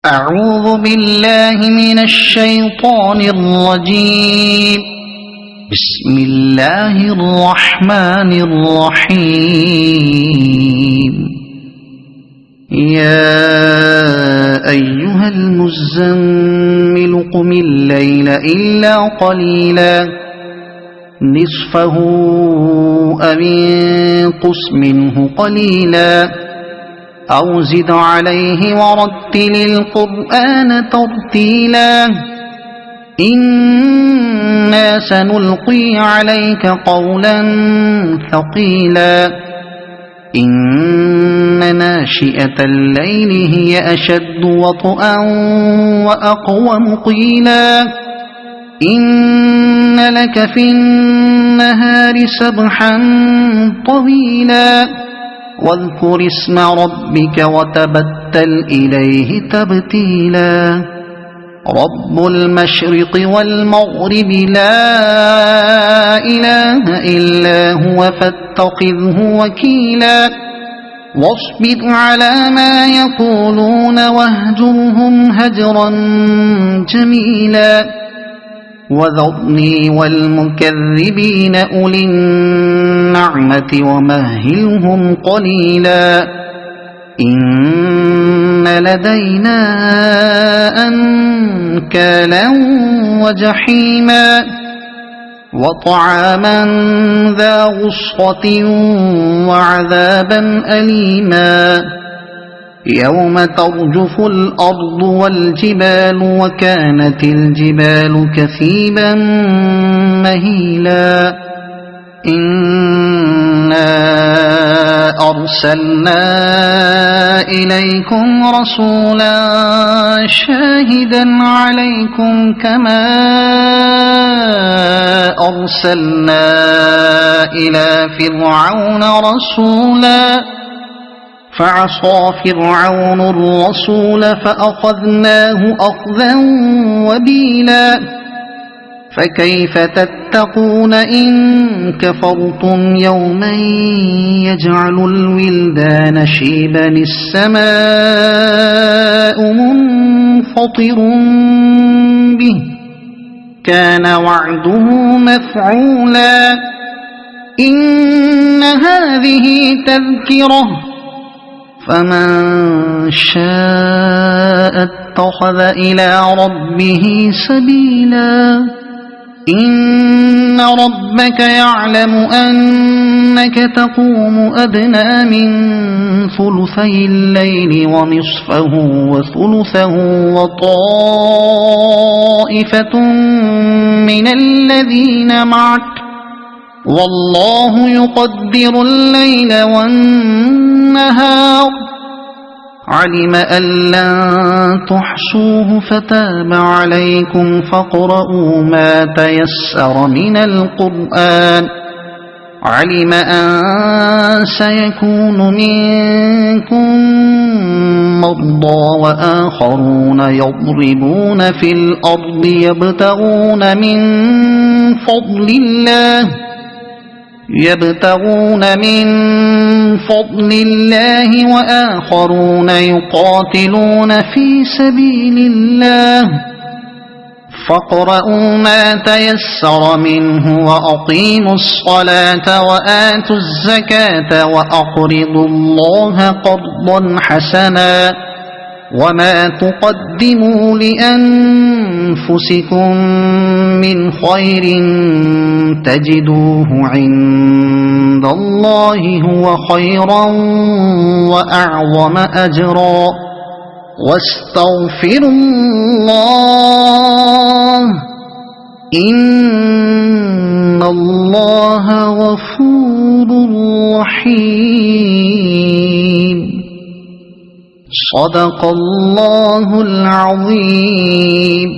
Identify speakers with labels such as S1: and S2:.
S1: أعوذ بالله من الشيطان الرجيم. بسم الله الرحمن الرحيم. يا أيها المزمل قم الليل إلا قليلا نصفه أو انقص منه قليلا أو زد عليه ورتل القرآن ترتيلا إنا سنلقي عليك قولا ثقيلا إن ناشئة الليل هي أشد وطئا وأقوم قيلا إن لك في النهار سبحا طويلا واذكر اسم ربك وتبتل إليه تبتيلا رب المشرق والمغرب لا إله إلا هو فاتخذه وكيلا واصبر على ما يقولون واهجرهم هجرا جميلا وذرني والمكذبين أولي النعمة ومهلهم قليلا إن لدينا أنكالا وجحيما وطعاما ذا غصة وعذابا أليما يوم ترجف الأرض والجبال وكانت الجبال كثيبا مهيلا إنا أرسلنا إليكم رسولا شاهدا عليكم كما أرسلنا إلى فرعون رسولا فعصى فرعون الرسول فأخذناه أخذا وبيلا فكيف تتقون إن كفرتم يوما يجعل الولدان شيبا السماء منفطر به كان وعده مفعولا إن هذه تذكرة فمن شاء اتخذ إلى ربه سبيلا إن ربك يعلم أنك تقوم أدنى من ثلثي الليل ونصفه وثلثه وطائفة من الذين معك والله يقدر الليل والنهار علم أن لن تحصوه فتاب عليكم فاقرؤوا ما تيسر من القرآن علم أن سيكون منكم مرضى وآخرون يضربون في الأرض يبتغون من فضل الله وآخرون يقاتلون في سبيل الله فاقرؤوا ما تيسر منه وأقيموا الصلاة وآتوا الزكاة وأقرضوا الله قرضا حسنا وما تقدموا لأنفسكم من خير تجدوه عند الله هو خيرا وأعظم أجرا واستغفروا الله إن الله غفور رحيم صدق الله العظيم.